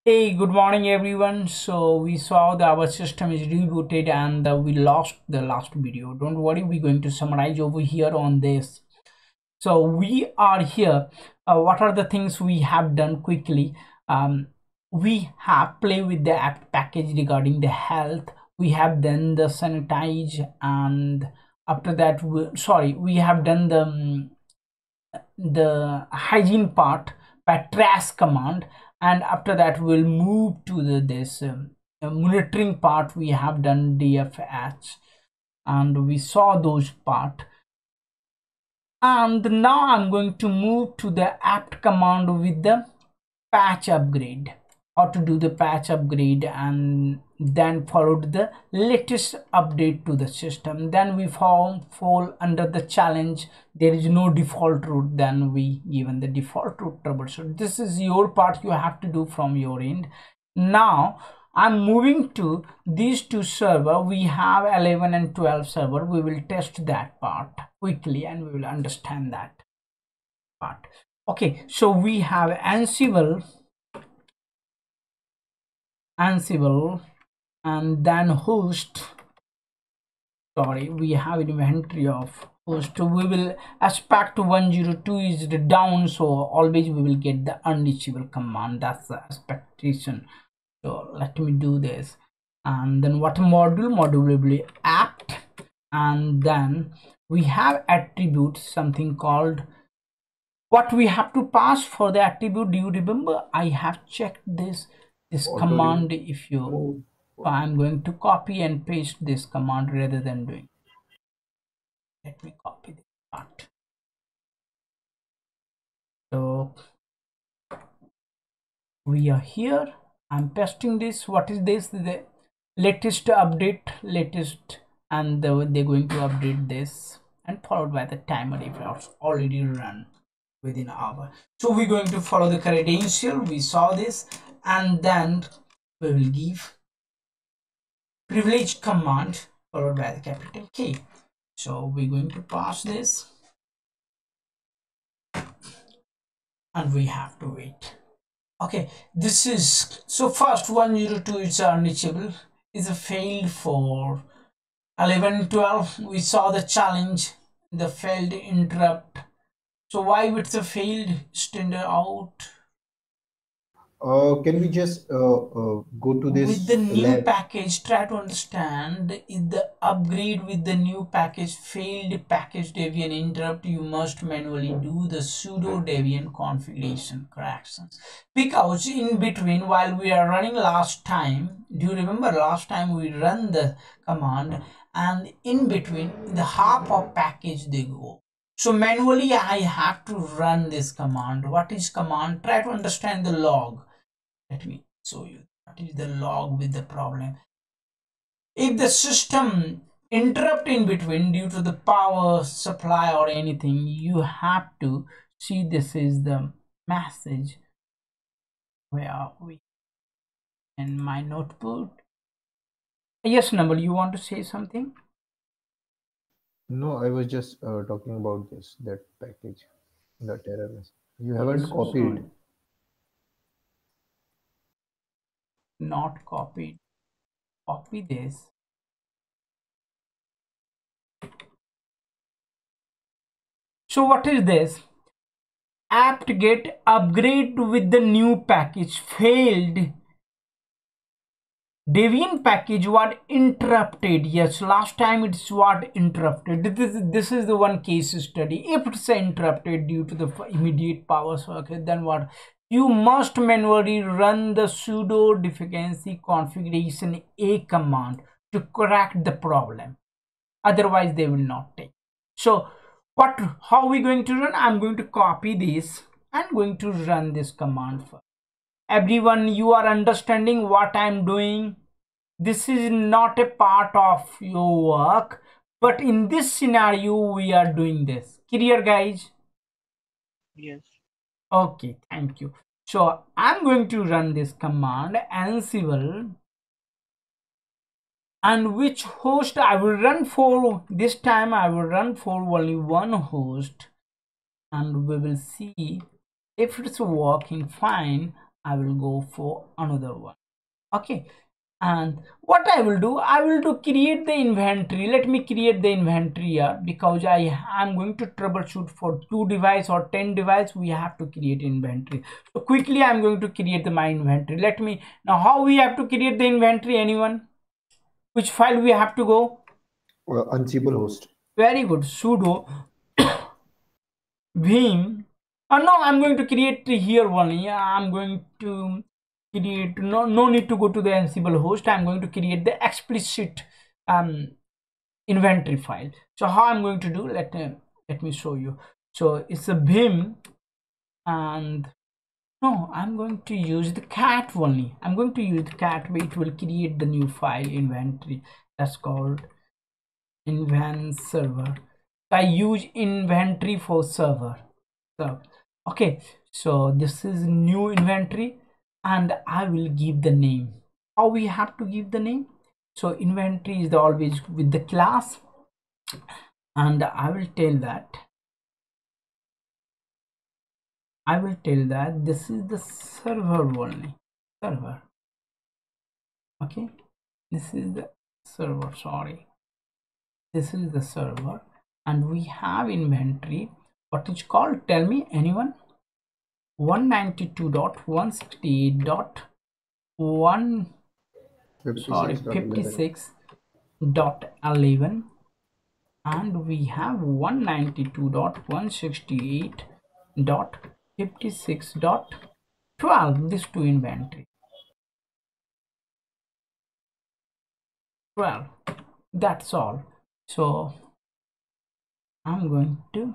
Hey, good morning everyone. So we saw that our system is rebooted and we lost the last video. Don't worry, we're going to summarize over here on this. So we are here. What are the things we have done quickly? We have play with the app package regarding the health. We have done the sanitize, and after that, we have done the hygiene part by trash command, and after that we'll move to this monitoring part. We have done dfh and we saw those part, and now I'm going to move to the apt command with the patch upgrade, how to do the patch upgrade, and then followed the latest update to the system. Then we fall under the challenge, there is no default route, then we given the default route troubleshoot. This is your part, you have to do from your end. Now I'm moving to these two server. We have 11 and 12 server. We will test that part quickly and we will understand that part. Okay, so we have Ansible, and then host. Sorry, we have inventory of host. We will aspect 102 is the down, so always we will get the unreachable command. That's the expectation. So let me do this, and then what module will be apt, and then we have attribute, something called what we have to pass for the attribute. Do you remember? I have checked this Auto command. If you, remove. I'm going to copy and paste this command rather than doing. Let me copy this part. So we are here. I'm pasting this. What is this? The latest update, latest, and they're going to update this, and followed by the timer if it's already run within an hour. So we're going to follow the credential. We saw this, and then we will give privilege command followed by the capital K. So we're going to pass this, and we have to wait. Okay, this is so first 102 is unreachable, is a failed for 11 12. We saw the challenge, the failed interrupt. So why it's a failed standard out? Can we just go to With the this new lab? package, try to understand, is the upgrade with the new package failed package debian interrupt, you must manually do the sudo debian configuration corrections, because in between while we are running last time, do you remember last time we run the command, and in between the half of package they go, so manually I have to run this command. What is command? Try to understand the log. Let me show you what is the log with the problem. If the system interrupt in between due to the power supply or anything, you have to see this is the message. Where are we? In my notebook. Yes, Namal, you want to say something? No, I was just talking about that package, the terror message. You haven't So sorry, copied. not copied. Copy this. So what is this? Apt get upgrade with the new package failed. Debian package what interrupted. Yes, last time it's what interrupted. This is the one case study. If it's interrupted due to the immediate power circuit, then what? You must manually run the sudo deficiency configuration a command to correct the problem. Otherwise, they will not take. So, what? How are we going to run? I'm going to copy this and going to run this command first. Everyone, you are understanding what I'm doing? This is not a part of your work, but in this scenario we are doing this. Clear, guys? Yes. Okay, thank you. So I'm going to run this command ansible, and which host I will run for. This time I will run for only one host, and we will see if it's working fine. I will go for another one. Okay, and what I will do, I will do create the inventory. Let me create the inventory here, because I am going to troubleshoot for 2 device or 10 device. We have to create inventory. So quickly I'm going to create my inventory. Let me now, how we have to create the inventory? Anyone? Which file we have to go? Unstable host. Very good. Sudo vim. No, I'm going to create here only. I'm going to create, no need to go to the Ansible host. I'm going to create the explicit inventory file. So how I'm going to do, let me show you. So it's a vim, and no, I'm going to use the cat only. I'm going to use the cat, but it will create the new file inventory. That's called invent server. I use inventory for server. So okay, so this is new inventory, and I will give the name. How we have to give the name? So inventory is always with the class, and I will tell that this is the server only. Server. Okay, this is the server. Sorry, this is the server, and we have inventory. What is called? Tell me, anyone? 192.168.1 sorry 56.11, and we have 192.168.56.12. This two inventory 12. That's all. So I'm going to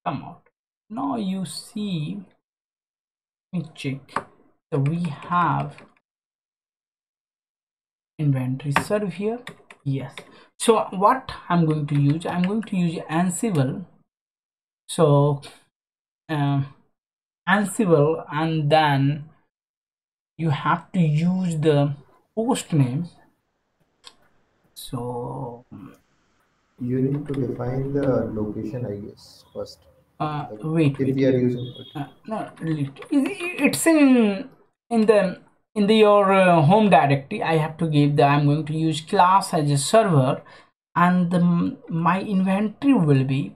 come out. Now you see, let me check. So we have inventory serve here. Yes. So what I'm going to use, I'm going to use Ansible. So Ansible, and then you have to use the host name. So You need to define the location, I guess, first. wait, If we are using it. no, it's in the your home directory. I have to give the, I'm going to use class as a server, and my inventory will be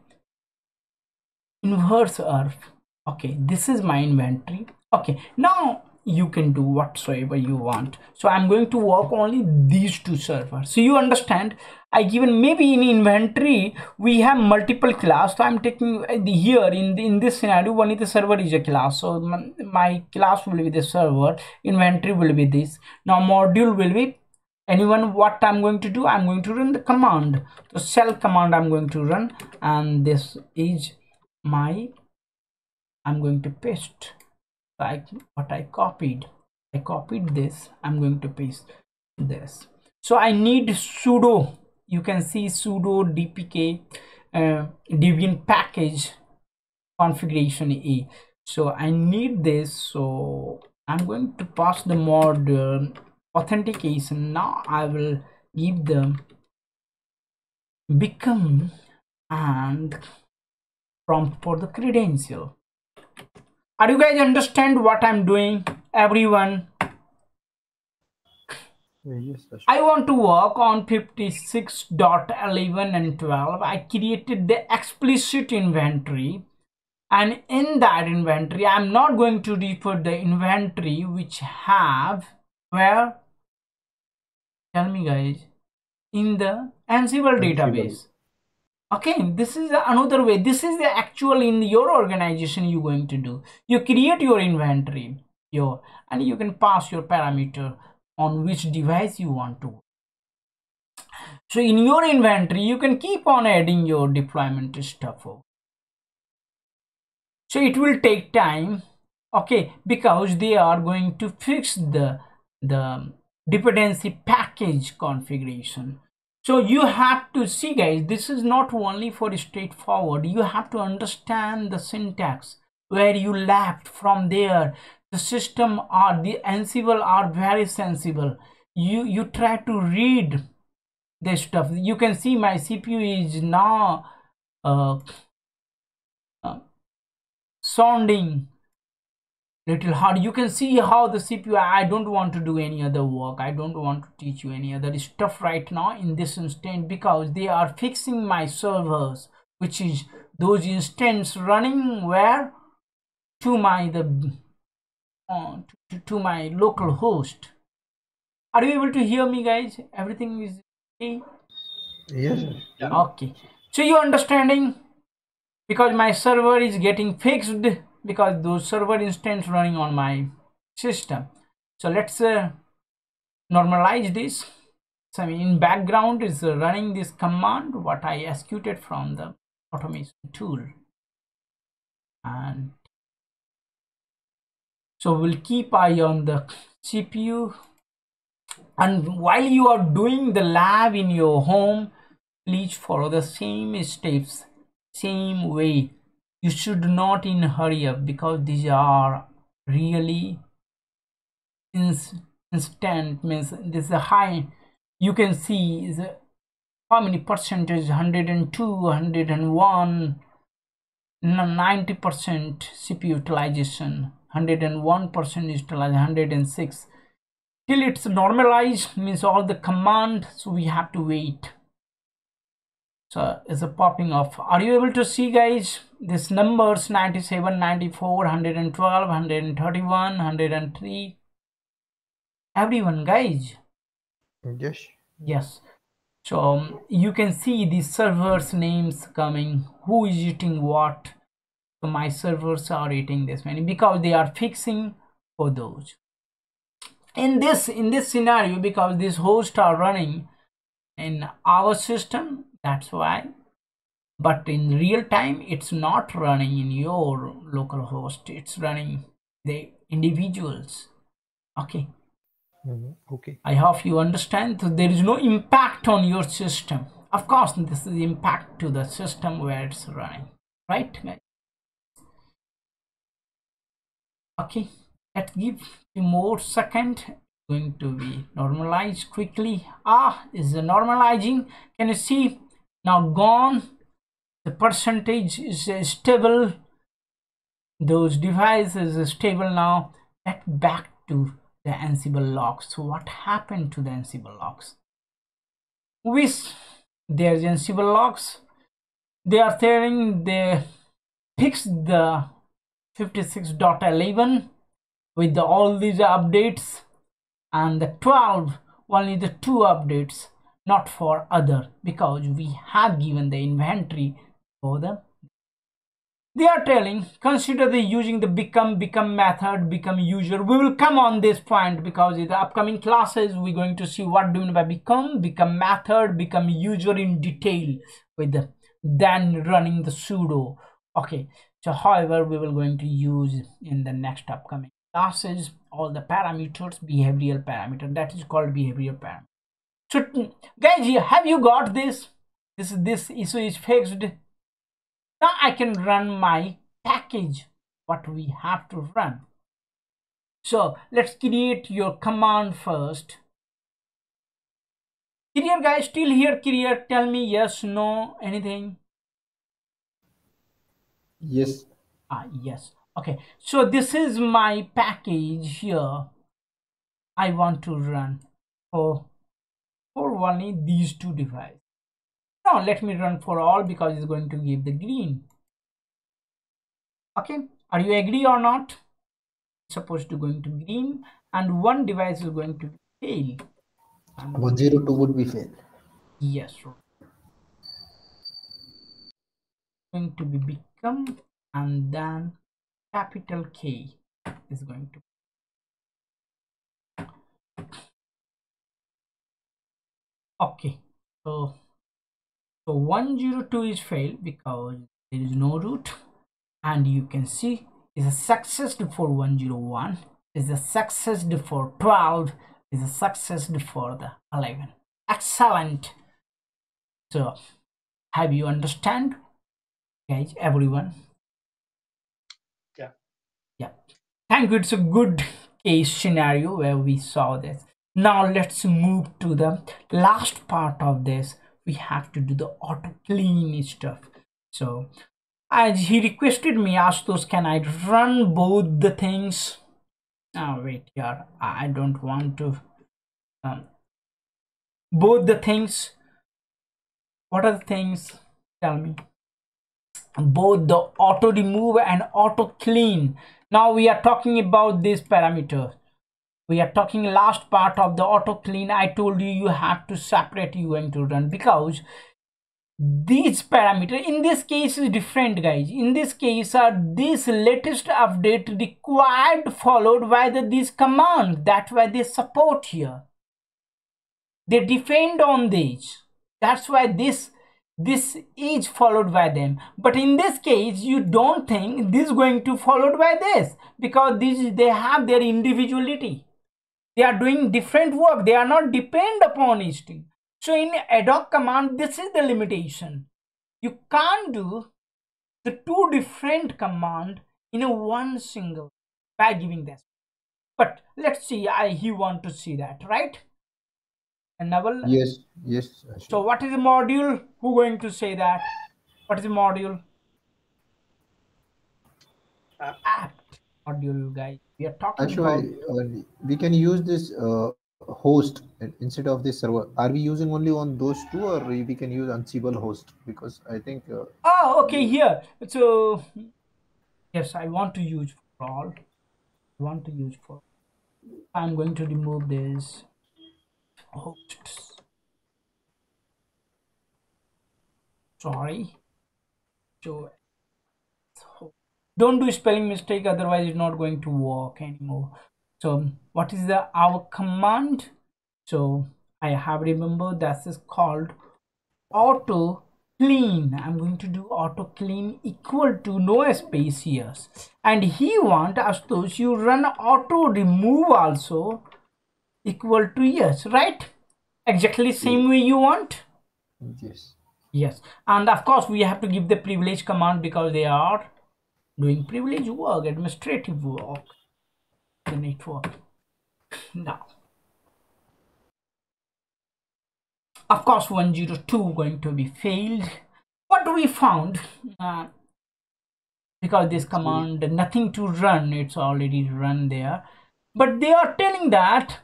inverse earth. Okay, this is my inventory. Okay, now you can do whatsoever you want. So I'm going to work only these two servers. So you understand, I given maybe in inventory we have multiple class. So I'm taking here in this scenario only the server is a class. So my class will be the server, inventory will be this. Now module will be, anyone, what I'm going to do, I'm going to run the command. So shell command I'm going to run, and this is my, I'm going to paste like what I copied this. I'm going to paste this. So I need sudo, you can see sudo dpk debian package configuration a. So I need this. So I'm going to pass the mod authentication. Now I will give the become and prompt for the credential. Are you guys understand what I'm doing, everyone? Yes, I want to work on 56.11 and 12. I created the explicit inventory, and in that inventory I'm not going to refer the inventory which have where, tell me guys, in the Ansible Ansible. database. Okay, this is another way. This is the actual in your organization you're going to do. You create your inventory, and you can pass your parameter on which device you want to. So in your inventory you can keep on adding your deployment stuff. So it will take time, okay, because they are going to fix the dependency package configuration. So you have to see guys, this is not only for straightforward, you have to understand the syntax where you left from there. The system or the Ansible are very sensible. You try to read this stuff. You can see my CPU is now uh, sounding little hard. You can see how the CPU, I don't want to do any other work, I don't want to teach you any other stuff right now in this instant, because they are fixing my servers, which is those instances running where to my to my local host. Are you able to hear me, guys? Everything is okay? Yes, yes. Yeah. Okay, so you understanding, because my server is getting fixed because those server instance running on my system. So let's normalize this. So in background is running this command what I executed from the automation tool, and so we'll keep eye on the CPU. And while you are doing the lab in your home, please follow the same steps, same way. You should not in hurry up, because these are really instant, means this is a high. You can see is how many percentage, 102, 101, 90% CPU utilization, 101% utilization, 106. Till it's normalized, means all the command, so we have to wait. So it's a popping off. Are you able to see, guys, this numbers 97, 94, 112, 131, 103? Everyone, guys? Yes. Yes. So you can see the servers names coming, who is eating what. So my servers are eating this many because they are fixing for those. In this scenario, because these hosts are running in our system, that's why. But in real time, it's not running in your local host, it's running the individuals. Okay, Okay. I hope you understand. So there is no impact on your system. Of course, this is the impact to the system where it's running, right? Okay, let's give you more second. Going to be normalized quickly. Is the normalizing. Can you see now gone? The percentage is stable. Those devices are stable now. Let's back to the Ansible logs. So what happened to the Ansible logs? With their Ansible logs, they are saying they fixed the 56.11 with all these updates, and the 12 only the 2 updates, not for other, because we have given the inventory for them. They are telling consider the using the become method, become user. We will come on this point because in the upcoming classes we're going to see what do you mean by become method, become user in detail, with the then running the sudo. Okay, so however we will going to use in the next upcoming classes all the parameters, behavioral parameter, that is called behavioral parameter. So guys, have you got this? This issue is fixed. Now I can run my package, what we have to run. So let's create your command first. Career, guys, still here? Career, tell me yes, no, anything. Yes. Yes. Okay, so this is my package here. I want to run for only these 2 devices. Now let me run for all, because it's going to give the green. Okay, are you agree or not? It's supposed to going to green, and one device is going to fail. 102 would be fail. Yes, going to be become, and then capital K is going to. Okay, so 102 is failed because there is no root, and you can see is a success for 101, is a success for 12, is a success for the 11. Excellent. So have you understand, guys, everyone? Yeah. Yeah, thank you. It's a good case scenario where we saw this. Now let's move to the last part of this. We have to do the auto clean stuff. So As he requested me, Astos, can I run both the things? Oh, wait here. I don't want to. Both the things. What are the things? Tell me. Both the auto remove and auto clean. Now we are talking about this parameter. We are talking last part of the auto clean. I told you you have to separate you going to run, because these parameter in this case is different, guys. In this case this latest update required followed by this command. That's why they support here, they depend on these. That's why this is followed by them. But in this case you don't think this is going to followed by this, because they have their individuality. They are doing different work, they are not depend upon each thing. So in ad-hoc command, this is the limitation. You can't do the two different command in a one single by giving this. But let's see, he want to see that, right? And Naval, Yes, yes, so Ashok. what is the module? Who going to say that? What is the module? App. Apt module, guys. We are talking about. Ashok, we can use this host instead of this server. Are we using only on those two, or we can use Ansible host? Because I think Oh, okay, we, here. So yes, I want to use for all. I want to use for. I'm going to remove this hosts. Sorry. So don't do spelling mistake, otherwise it's not going to work anymore. So what is our command? So I have remembered that is called auto clean. I'm going to do auto clean equal to no space here, and he want us to you run auto remove also equal to yes, right? Exactly same way you want. yes. Yes, and of course we have to give the privilege command, because they are doing privilege work, administrative work, the network. Now, of course, 102 going to be failed. What we found, because this So command nothing to run, it's already run there. But they are telling that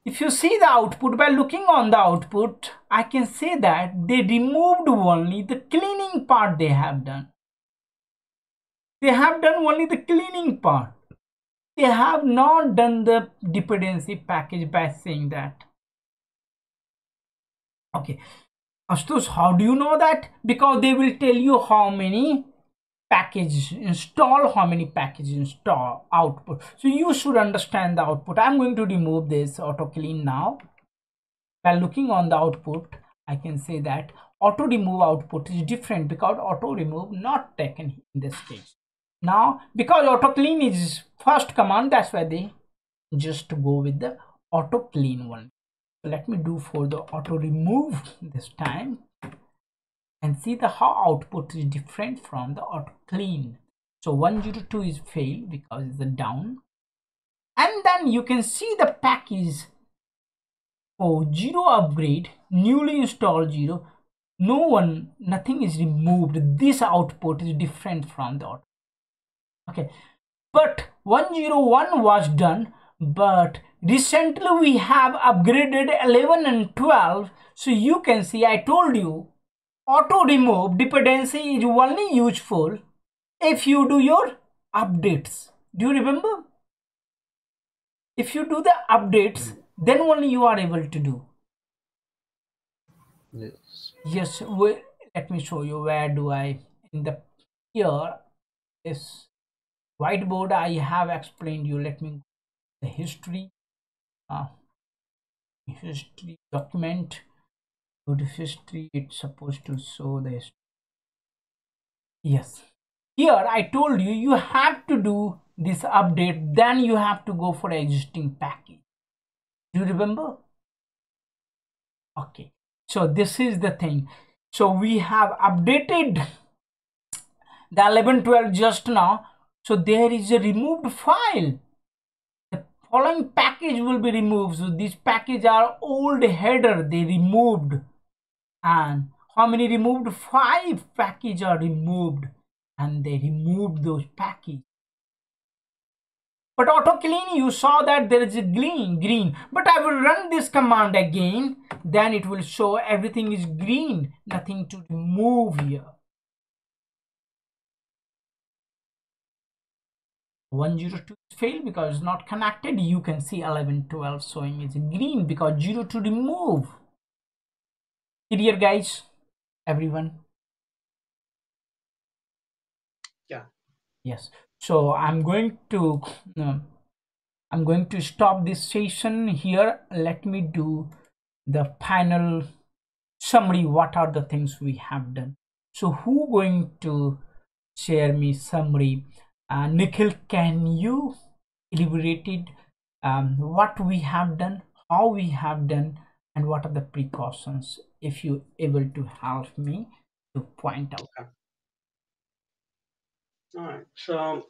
if you see the output by looking on the output, I can say that they removed only the cleaning part. They have done. They have done only the cleaning part. They have not done the dependency package by saying that. Okay, Astos, how do you know that? Because they will tell you how many package install, how many package install output. So you should understand the output. I'm going to remove this auto clean now. By looking on the output, I can say that auto remove output is different, because auto remove not taken in this case. Now, because auto clean is first command, that's why they just go with the auto clean one. So let me do for the auto remove this time, and see the how output is different from the auto clean. So 102 is failed because it's a down, and then you can see the package. Oh, 0 upgrade, newly installed 0. Nothing is removed. This output is different from the auto. Okay, but 101 was done, but recently we have upgraded 11 and 12. So you can see, I told you, auto remove dependency is only useful if you do your updates. Do you remember? If you do the updates, then only you are able to do. yes, Yes, let me show you where do I in the here this whiteboard I have explained you. Let me the uh, history document. Go to history. It's supposed to show the history. Yes, here I told you you have to do this update, then you have to go for existing package. Do you remember? Okay, so this is the thing. So we have updated the 1112 just now. So there is a removed file. The following package will be removed. So these package are old header, they removed. And how many removed? 5 package are removed. and they removed those packages. But auto clean, you saw that there is a green. But I will run this command again, then it will show everything is green, nothing to remove here. 102 is failed because it's not connected. You can see 11, 12 showing is green because 0 to remove. Clear, guys? Everyone? Yeah. Yes. So I'm going to stop this session here. Let me do the final summary. What are the things we have done? So who going to share me summary? Nikhil, can you elaborate it, what we have done, how we have done, and what are the precautions, if you able to help me to point out? Okay. All right. So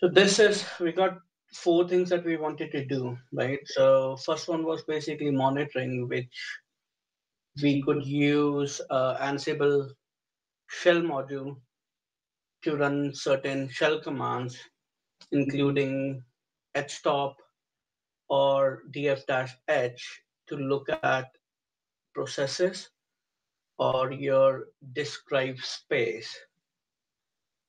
this is, we got 4 things that we wanted to do, right? So first one was basically monitoring, which we could use Ansible shell module to run certain shell commands, including htop or df-h to look at processes or your disk drive space.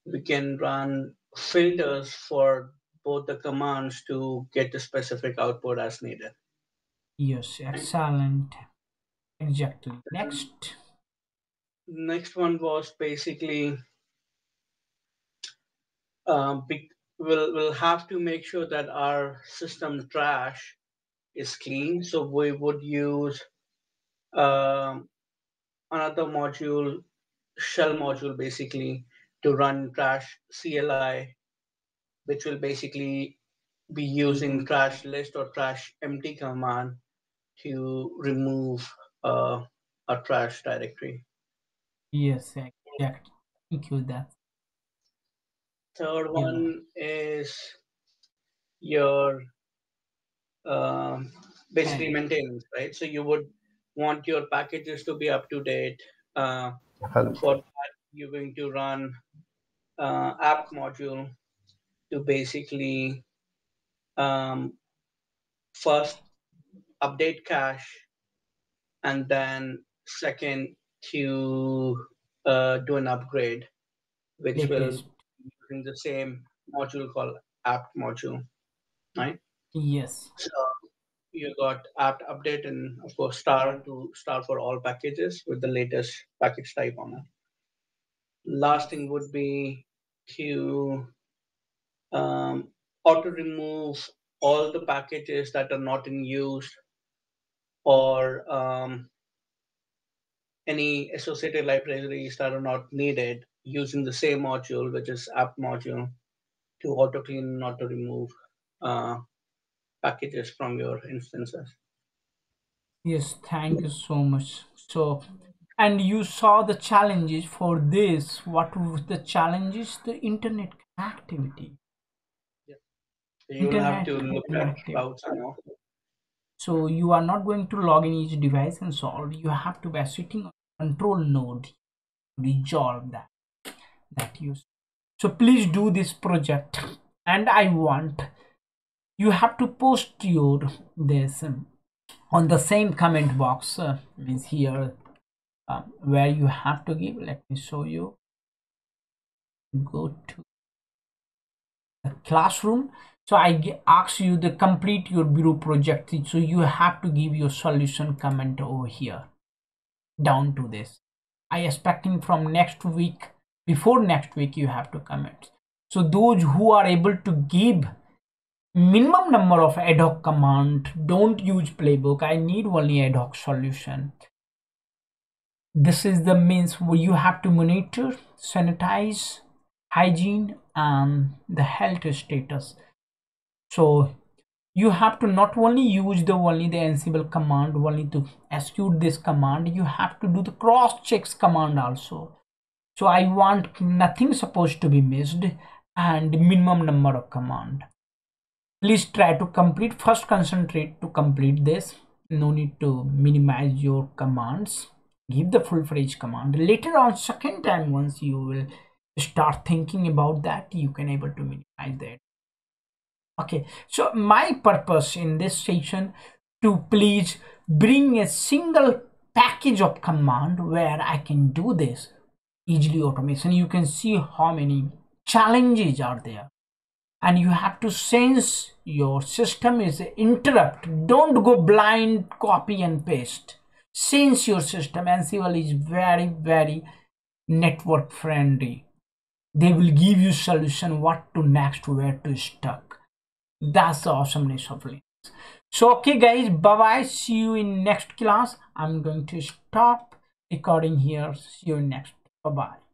We can run filters for both the commands to get the specific output as needed. Yes, Right? excellent. Exactly. Next. Next one was basically we'll have to make sure that our system trash is clean. So we would use um, another module, shell module, basically to run trash CLI, which will basically be using trash list or trash empty command to remove a trash directory. Yes, exactly. Thank you. That. Third Yeah. one is your um, basically maintenance, right? So you would want your packages to be up to date. Uh, Hello. for that, you're going to run app module to basically um, first update cache, and then second to do an upgrade, which will Latest. be using the same module called app module, right? Yes. So you got apt update and of course star for all packages with the latest package type on it. Last thing would be to auto remove all the packages that are not in use or any associated libraries that are not needed using the same module, which is app module, to auto clean and auto remove uh, packages from your instances. Yes, thank you so much. So, and you saw the challenges for this. What was the challenges? The internet connectivity. Yeah. So you'll have Internet to look at connectivity. routes and all. So you are not going to log in each device and solve. You have to be sitting on control node to resolve that use. So please do this project, and I want you have to post your this on the same comment box, means here, where you have to give. Let me show you. Go to the classroom. So I ask you to complete your bureau project. So you have to give your solution comment over here down to this. I expecting from next week, before next week you have to comment. So those who are able to give minimum number of ad hoc command, don't use playbook. I need only ad hoc solution. This is the means where you have to monitor, sanitize, hygiene, and the health status. So you have to not only use the Ansible command only to execute this command, you have to do the cross checks command also. So I want nothing supposed to be missed and minimum number of command. Please try to complete, first concentrate to complete this. No need to minimize your commands. give the full-fledged command. Later on, second time, once you will start thinking about that, you can able to minimize that. Okay, so my purpose in this session to please bring a single package of command where I can do this easily automation. You can see how many challenges are there, and you have to sense your system is interrupt. Don't go blind copy and paste. Sense your system. Ansible is very network friendly. They will give you solution what to next, where to stuck. That's the awesomeness of Linux. So okay guys, bye bye, see you in next class. I'm going to stop recording here. See you next. Bye bye.